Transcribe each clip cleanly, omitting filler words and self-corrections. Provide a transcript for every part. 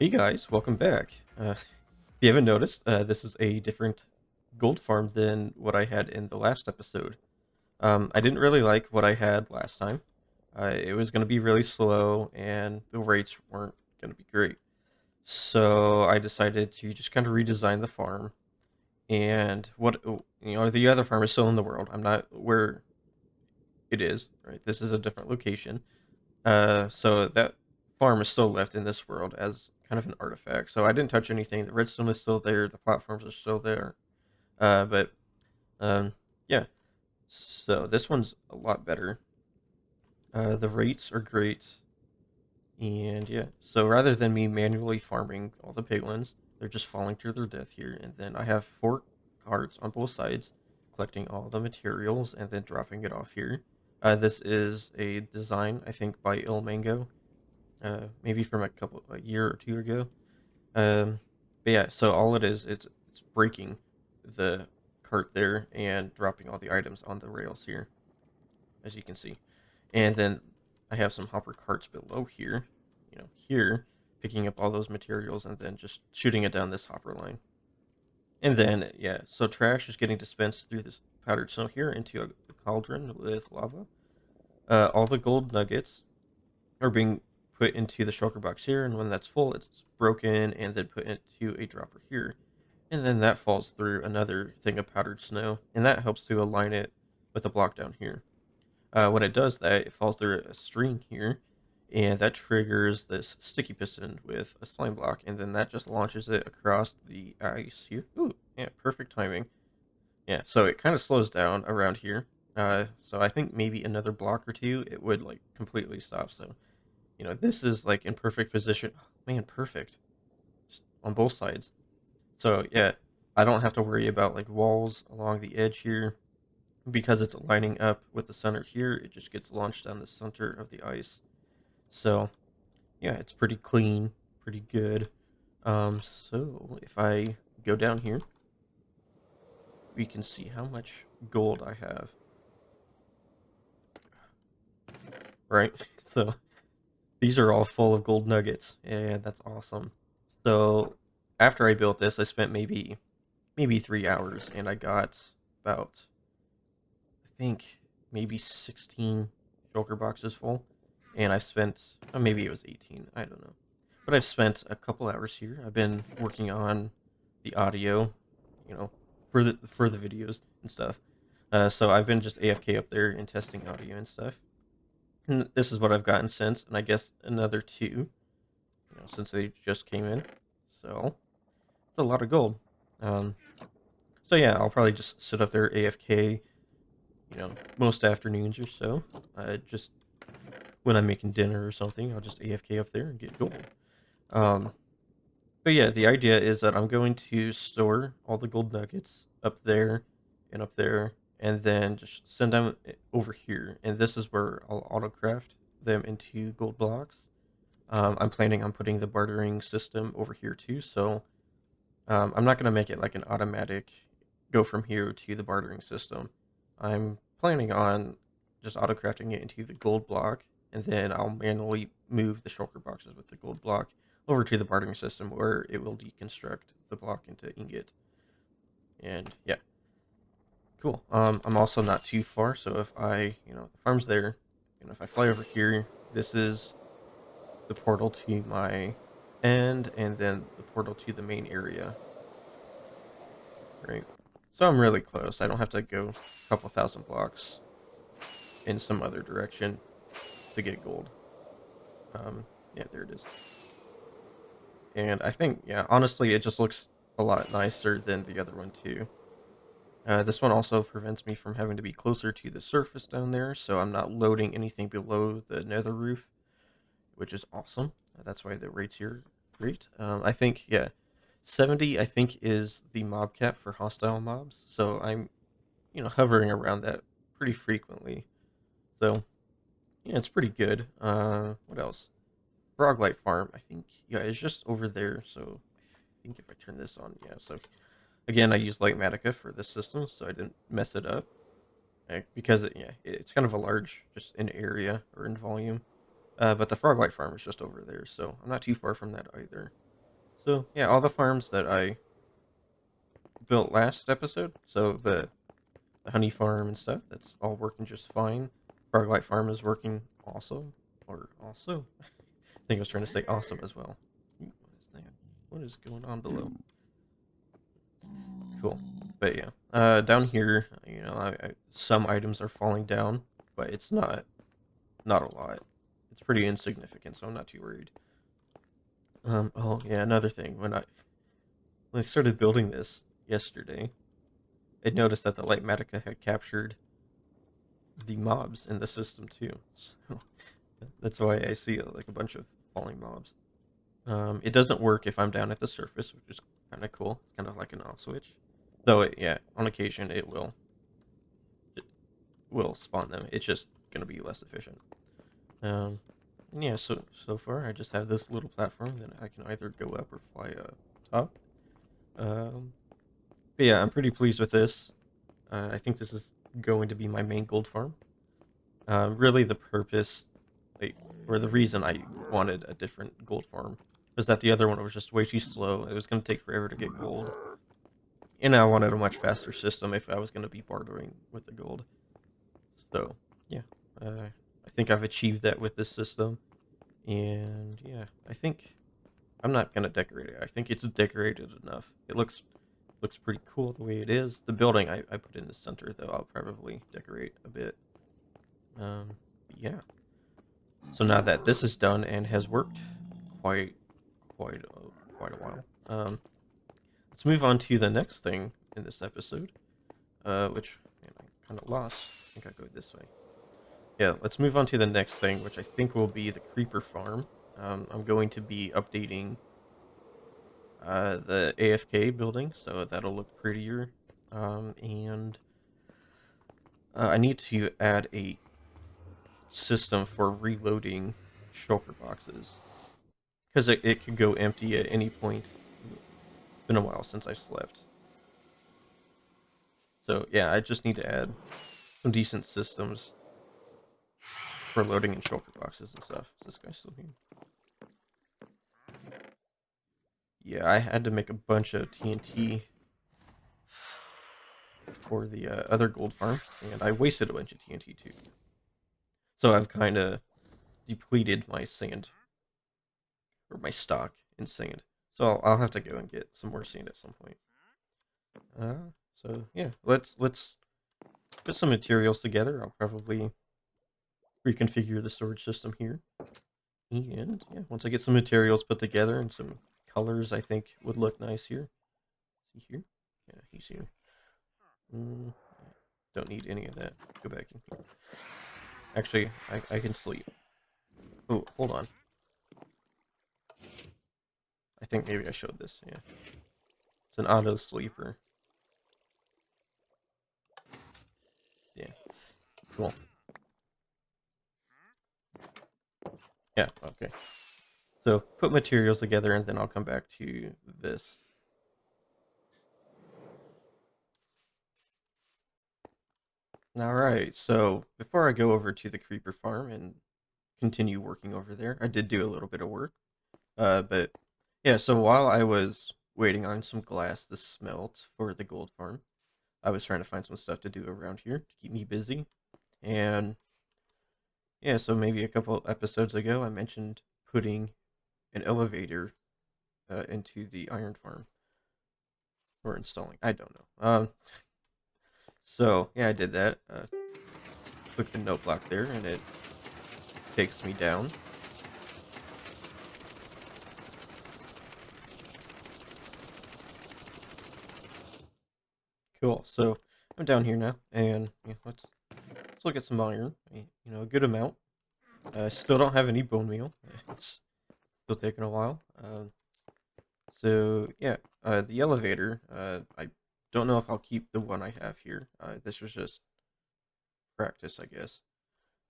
Hey guys, welcome back. If you haven't noticed, this is a different gold farm than what I had in the last episode. I didn't really like what I had last time. It was going to be really slow, and the rates weren't going to be great. So I decided to just kind of redesign the farm. And the other farm is still in the world. I'm not where it is, right? This is a different location. So that farm is still left in this world as kind of an artifact. So I didn't touch anything. The redstone is still there. The platforms are still there. But yeah. So this one's a lot better. The rates are great, and yeah. So rather than me manually farming all the piglins, they're just falling to their death here. And then I have 4 carts on both sides, collecting all the materials and then dropping it off here. This is a design I think by Ilmango, maybe from a year or two ago. Um, but yeah, so all it is, it's breaking the cart there and dropping all the items on the rails here, as you can see. And then I have some hopper carts below here, here, picking up all those materials and then just shooting it down this hopper line. And then, yeah, so trash is getting dispensed through this powdered snow here into a cauldron with lava. All the gold nuggets are being put into the shulker box here, and when that's full, it's broken and then put into a dropper here. And then that falls through another thing of powdered snow, and that helps to align it with the block down here. When it does that, it falls through a string here, and that triggers this sticky piston with a slime block, and then that just launches it across the ice here. Ooh, yeah, perfect timing. Yeah, so it kind of slows down around here. So I think maybe another block or two, it would like completely stop. So this is like in perfect position. Oh, man, perfect. Just on both sides. So yeah, I don't have to worry about like walls along the edge here because it's lining up with the center here. It just gets launched down the center of the ice. So yeah, it's pretty clean, pretty good. So if I go down here, we can see how much gold I have, right? So these are all full of gold nuggets, and that's awesome. So after I built this, I spent maybe 3 hours, and I got about, I think, maybe 16 shulker boxes full. And I spent, maybe it was 18, I don't know. But I've spent a couple hours here. I've been working on the audio, you know, for the videos and stuff. So I've been just AFK up there and testing audio and stuff. And this is what I've gotten since, and I guess another two, since they just came in. So it's a lot of gold. Um, so yeah, I'll probably just sit up there AFK, most afternoons or so. Just when I'm making dinner or something, I'll just AFK up there and get gold. Um, but yeah, the idea is that I'm going to store all the gold nuggets up there, and then just send them over here. And this is where I'll autocraft them into gold blocks. I'm planning on putting the bartering system over here too, so I'm not going to make it like an automatic go from here to the bartering system. I'm planning on just auto crafting it into the gold block, and then I'll manually move the shulker boxes with the gold block over to the bartering system where it will deconstruct the block into ingot. And yeah, cool. I'm also not too far, so if the farm's there, if I fly over here, this is the portal to my end, and then the portal to the main area. Right. So I'm really close. I don't have to go a couple thousand blocks in some other direction to get gold. Yeah, there it is. And I think, yeah, honestly, it just looks a lot nicer than the other one too. This one also prevents me from having to be closer to the surface down there, so I'm not loading anything below the nether roof, which is awesome. That's why the rates here are great. I think, yeah, 70 I think is the mob cap for hostile mobs, so I'm hovering around that pretty frequently. So, yeah, it's pretty good. What else? Froglight Farm, I think, yeah, it's just over there. So, I think if I turn this on, yeah. So, again, I use Lightmatica for this system, so I didn't mess it up. Because, it's kind of a large, just in area or in volume. But the Froglight Farm is just over there, so I'm not too far from that either. So yeah, all the farms that I built last episode, so the honey farm and stuff, that's all working just fine. Farglight farm is working also, or also. I think I was trying to say awesome as well. What is that? What is going on below? Cool. But yeah, down here, some items are falling down, but it's not a lot. It's pretty insignificant, so I'm not too worried. Oh yeah, another thing. When I started building this yesterday, I noticed that the Lightmatica had captured the mobs in the system too. So that's why I see like a bunch of falling mobs. It doesn't work if I'm down at the surface, which is kind of cool. Kind of like an off switch. Though, yeah, on occasion it will spawn them. It's just gonna be less efficient. Um, yeah. So far, I just have this little platform that I can either go up or fly up top. Um, but yeah, I'm pretty pleased with this. I think this is going to be my main gold farm. Really, the purpose, like, or the reason I wanted a different gold farm was that the other one was just way too slow. It was going to take forever to get gold, and I wanted a much faster system if I was going to be bartering with the gold. So yeah, I think I've achieved that with this system, and yeah, I think I'm not going to decorate it. I think it's decorated enough. It looks pretty cool the way it is. The building I put in the center, though, I'll probably decorate a bit. Yeah. So now that this is done and has worked quite quite quite a while, let's move on to the next thing in this episode, which man, I kind of lost. I think I go this way. Yeah, let's move on to the next thing, which I think will be the creeper farm. I'm going to be updating the AFK building, so that'll look prettier. And I need to add a system for reloading shulker boxes because it could go empty at any point. It's been a while since I slept. So yeah, I just need to add some decent systems for loading in shulker boxes and stuff. Is this guy still here? Yeah, I had to make a bunch of TNT for the other gold farm, and I wasted a bunch of TNT too. So I've kind of depleted my sand, or my stock in sand. So I'll have to go and get some more sand at some point. So yeah, let's put some materials together. I'll probably reconfigure the storage system here. And yeah, once I get some materials put together and some colors I think would look nice here. See here? Yeah, he's here. Mm, don't need any of that. Go back in here. Actually, I can sleep. Oh, hold on. I think maybe I showed this, yeah. It's an auto sleeper. Yeah, cool. Yeah, okay. So put materials together and then I'll come back to this. Alright, so before I go over to the creeper farm and continue working over there, I did do a little bit of work. But yeah, so while I was waiting on some glass to smelt for the gold farm, I was trying to find some stuff to do around here to keep me busy. And yeah, so maybe a couple episodes ago, I mentioned putting an elevator into the iron farm, or installing. I don't know. So yeah, I did that. Click the note block there, and it takes me down. Cool. So I'm down here now, and yeah, let's look at some iron. A good amount. Still don't have any bone meal. It's still taking a while. So yeah, the elevator. I don't know if I'll keep the one I have here. This was just practice, I guess.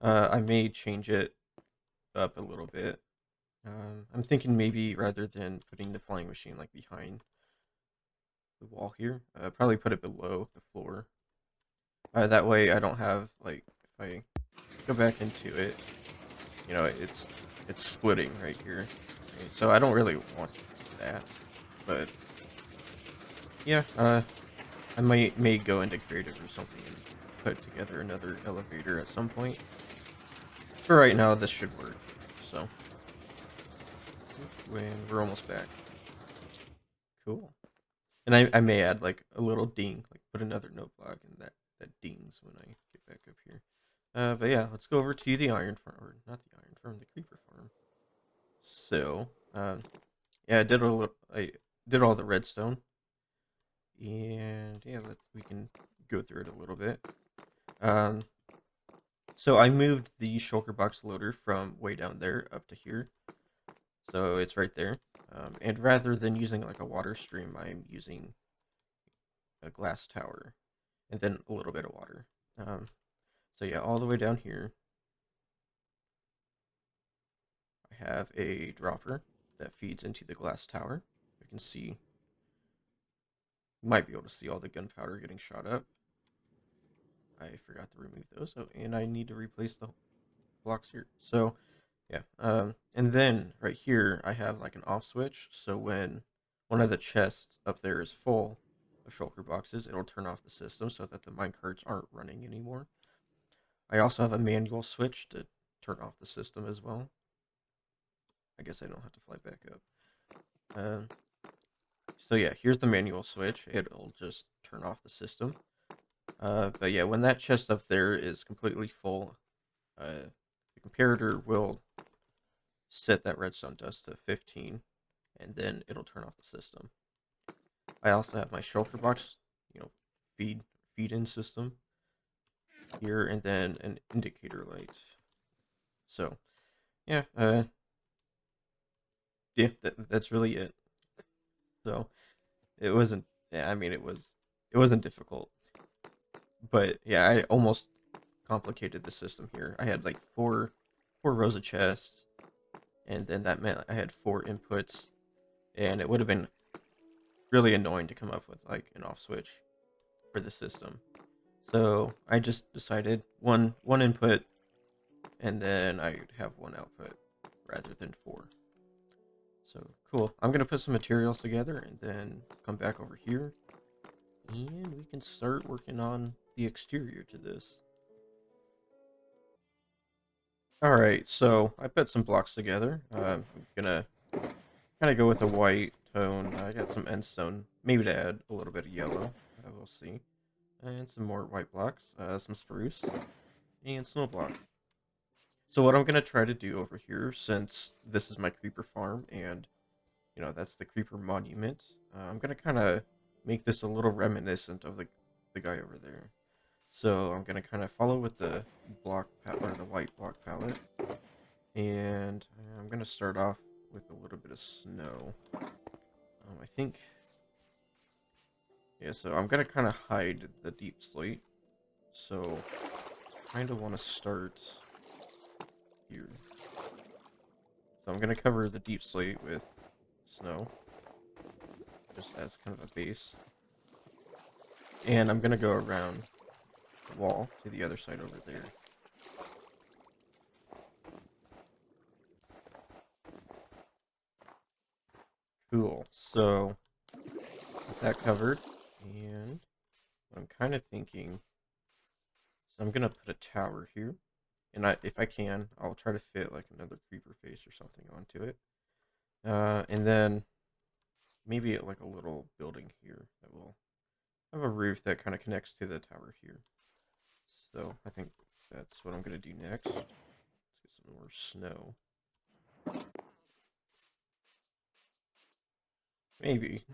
I may change it up a little bit. I'm thinking maybe rather than putting the flying machine like behind the wall here, probably put it below the floor. That way I don't have like if I go back into it, it's splitting right here. Right? So I don't really want that. But yeah, I may go into creative or something and put together another elevator at some point. For right now, this should work. So, when we're almost back. Cool. And I may add like a little ding, like put another note block and that dings when I get back up here. But yeah, let's go over to the iron farm, or not the iron farm, the creeper farm. So, yeah, I did all the redstone, and yeah, we can go through it a little bit. Um, so I moved the shulker box loader from way down there up to here, so it's right there. And rather than using like a water stream, I'm using a glass tower, and then a little bit of water. Um, so yeah, all the way down here, I have a dropper that feeds into the glass tower. You can see, you might be able to see all the gunpowder getting shot up. I forgot to remove those, oh, and I need to replace the blocks here. So yeah, and then right here I have like an off switch, so when one of the chests up there is full of shulker boxes, it'll turn off the system so that the minecarts aren't running anymore. I also have a manual switch to turn off the system as well. I guess I don't have to fly back up. Um, so yeah, here's the manual switch. It'll just turn off the system. But yeah, when that chest up there is completely full, the comparator will set that redstone dust to 15, and then it'll turn off the system. I also have my shulker box, you know, feed in system here, and then an indicator light. So yeah, yeah, that's really it. So it wasn't, yeah, I mean it wasn't difficult, but yeah, I almost complicated the system here. I had like four rows of chests, and then that meant I had four inputs, and it would have been really annoying to come up with like an off switch for the system. So I just decided one input, and then I'd have one output rather than four. So cool. I'm gonna put some materials together and then come back over here, and we can start working on the exterior to this. All right, so I put some blocks together. I'm gonna kind of go with a white tone. I got some end stone, maybe to add a little bit of yellow. We'll see. And some more white blocks, some spruce, and snow block. So what I'm gonna try to do over here, since this is my creeper farm, and you know that's the creeper monument, I'm gonna kind of make this a little reminiscent of the guy over there. So I'm gonna kind of follow with the or the white block palette, and I'm gonna start off with a little bit of snow. I think, yeah. So I'm gonna kind of hide the deep slate. So kind of want to start here. So I'm gonna cover the deep slate with snow, just as kind of a base. And I'm gonna go around the wall to the other side over there. Cool. So with that covered, and I'm kind of thinking, so I'm gonna put a tower here, and if I can, I'll try to fit like another creeper face or something onto it. And then maybe like a little building here that will have a roof that kind of connects to the tower here. So I think that's what I'm gonna do next. Let's get some more snow. Maybe.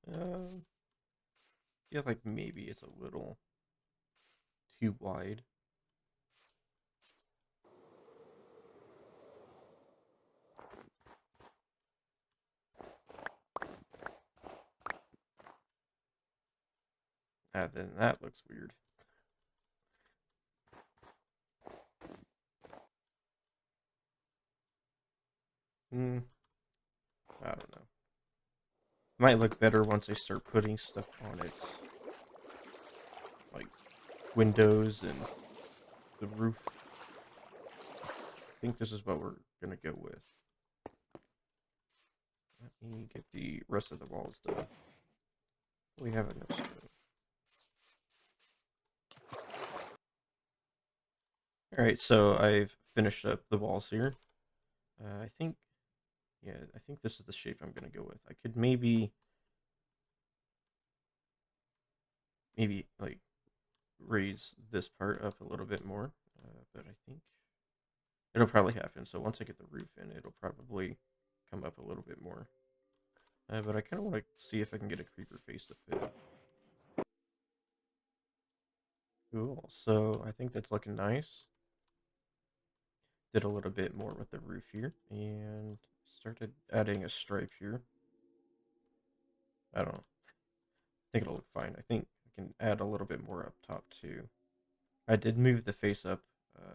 Uh, yeah, like maybe it's a little too wide. Then that looks weird. Hmm, I don't know. Might look better once I start putting stuff on it. Like windows and the roof. I think this is what we're gonna go with. and get the rest of the walls done. We have enough stone. Alright, so I've finished up the walls here. I think, yeah, I think this is the shape I'm gonna go with. I could maybe like raise this part up a little bit more, but I think it'll probably happen. So once I get the roof in, it'll probably come up a little bit more. But I kind of want to see if I can get a creeper face to fit. Cool. So I think that's looking nice. Did a little bit more with the roof here and started adding a stripe here. I don't know. I think it'll look fine. I think I can add a little bit more up top too. I did move the face up,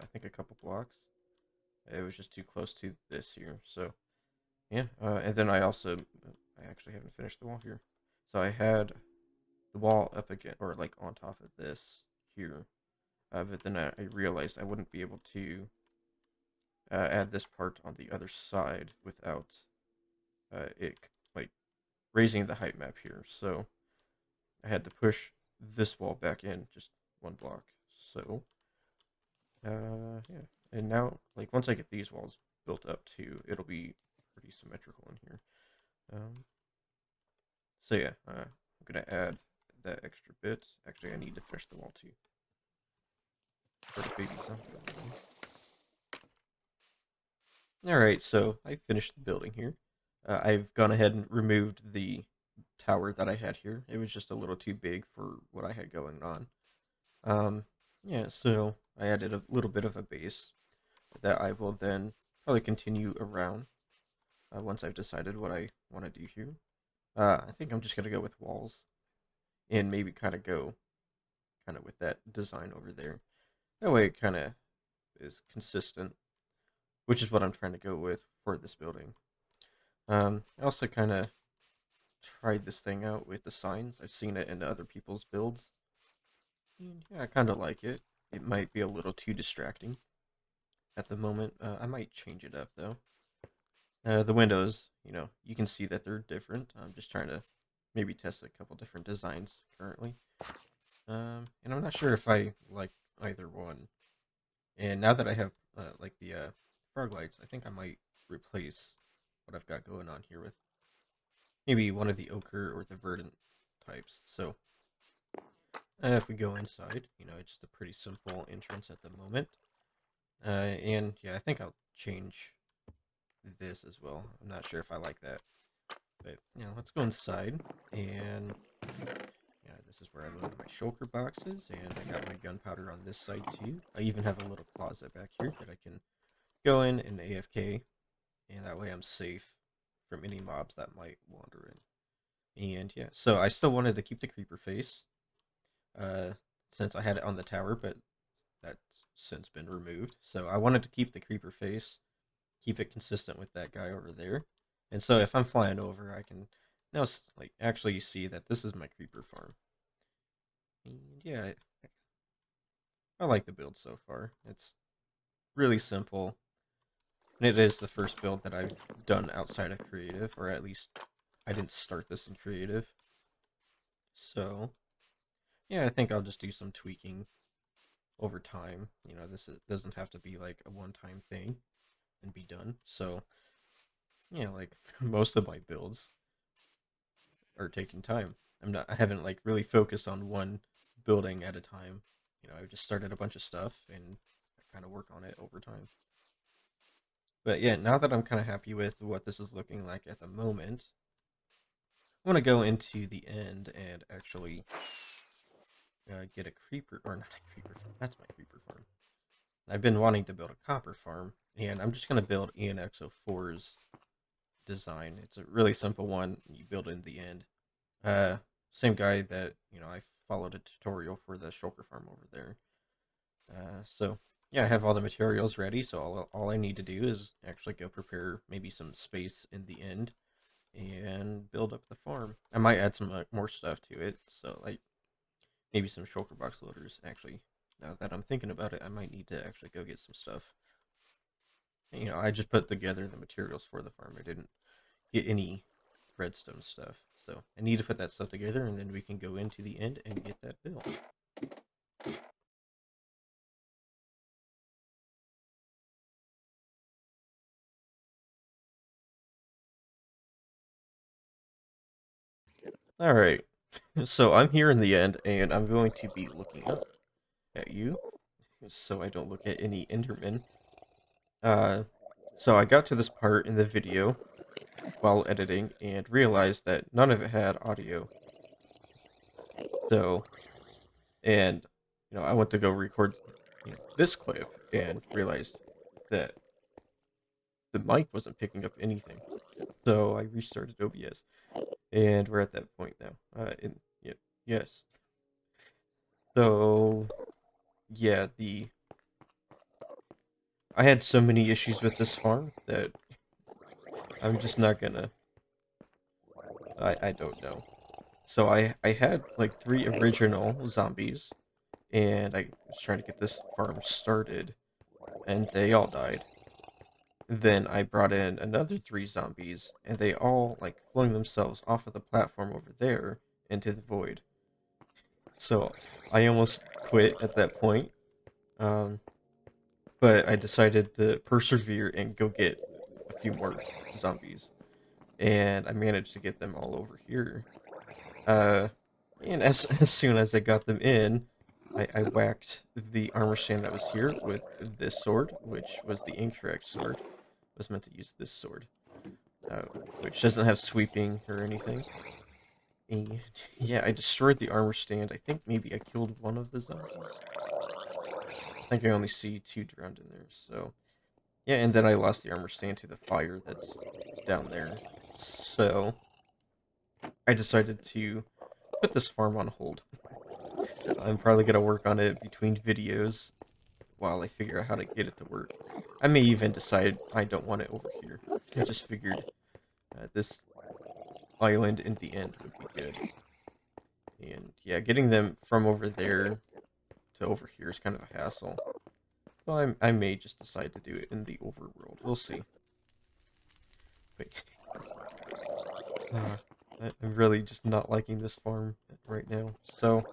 I think a couple blocks. It was just too close to this here. So yeah, and then I actually haven't finished the wall here. So I had the wall up again, or like on top of this here. But then I realized I wouldn't be able to add this part on the other side without it like raising the height map here. So I had to push this wall back in just one block. So yeah, and now like once I get these walls built up too, it'll be pretty symmetrical in here. So yeah, I'm gonna add that extra bit. Actually, I need to finish the wall too. For the baby son. Alright, so I finished the building here. I've gone ahead and removed the tower that I had here. It was just a little too big for what I had going on. Yeah, so I added a little bit of a base that I will then probably continue around once I've decided what I want to do here. I think I'm just going to go with walls and maybe kind of go with that design over there. That way it kind of is consistent, which is what I'm trying to go with for this building. I also kind of tried this thing out with the signs. I've seen it in other people's builds. And yeah, I kind of like it. It might be a little too distracting at the moment. I might change it up though. The windows, you can see that they're different. I'm just trying to maybe test a couple different designs currently. And I'm not sure if I like either one. And now that I have like the frog lights, I think I might replace what I've got going on here with maybe one of the ochre or the verdant types. So if we go inside, it's just a pretty simple entrance at the moment. And yeah, I think I'll change this as well. I'm not sure if I like that. But let's go inside. And yeah, this is where I load my shulker boxes. And I got my gunpowder on this side too. I even have a little closet back here that I can go in and AFK. And that way I'm safe from any mobs that might wander in. And yeah, so I still wanted to keep the creeper face. Since I had it on the tower, but that's since been removed. So I wanted to keep the creeper face, keep it consistent with that guy over there. And so if I'm flying over, I can now like actually see that this is my creeper farm. And yeah, I like the build so far. It's really simple. And it is the first build that I've done outside of creative, or at least I didn't start this in creative. So yeah, I think I'll just do some tweaking over time. Doesn't have to be like a one-time thing and be done. So, yeah, like most of my builds are taking time. I haven't like really focused on one building at a time. I've just started a bunch of stuff and I kind of work on it over time. But yeah, now that I'm kind of happy with what this is looking like at the moment, I want to go into the end and actually get a creeper, or not a creeper farm. That's my creeper farm. I've been wanting to build a copper farm, and I'm just going to build ENX04's design. It's a really simple one. You build it in the end. Same guy that, I followed a tutorial for the shulker farm over there. So, yeah, I have all the materials ready, so all I need to do is actually go prepare maybe some space in the end and build up the farm. I might add some more stuff to it, so like maybe some shulker box loaders, actually. Now that I'm thinking about it, I might need to actually go get some stuff. I just put together the materials for the farm. I didn't get any redstone stuff. So I need to put that stuff together, and then we can go into the end and get that built. Alright, so I'm here in the end, and I'm going to be looking up at you, so I don't look at any Endermen. So I got to this part in the video while editing and realized that none of it had audio. So, and, I went to go record, this clip and realized that the mic wasn't picking up anything. So I restarted OBS, and we're at that point now. Yeah, yes. So, yeah, I had so many issues with this farm that I'm just not gonna, I don't know. So I had like 3 original zombies, and I was trying to get this farm started, and they all died. Then I brought in another 3 zombies, and they all like flung themselves off of the platform over there into the void. So I almost quit at that point, um, but I decided to persevere and go get a few more zombies, and I managed to get them all over here. Uh, and as soon as I got them in, I whacked the armor stand that was here with this sword, which was the incorrect sword. I was meant to use this sword, uh, which doesn't have sweeping or anything. And yeah, I destroyed the armor stand. I think maybe I killed one of the zombies. I think I only see 2 drowned in there, so... Yeah, and then I lost the armor stand to the fire that's down there. So, I decided to put this farm on hold. I'm probably going to work on it between videos while I figure out how to get it to work. I may even decide I don't want it over here. I just figured this island in the end would be good. And yeah, getting them from over there to over here is kind of a hassle. So I may just decide to do it in the overworld. We'll see. But I'm really just not liking this farm right now. So,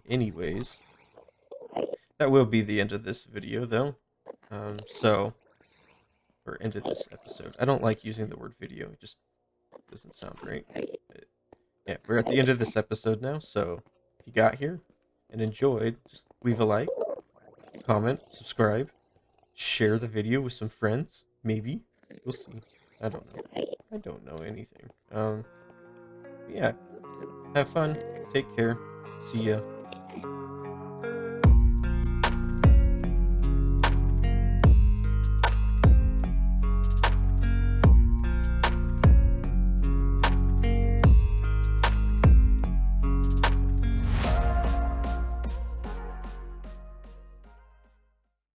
anyways, that will be the end of this video, though. Or end of this episode. I don't like using the word video. It just doesn't sound right. But, yeah, we're at the end of this episode now, so if you got here and enjoyed, just leave a like, comment, subscribe, share the video with some friends, maybe. We'll see. I don't know. I don't know anything. Yeah. Have fun. Take care. See ya.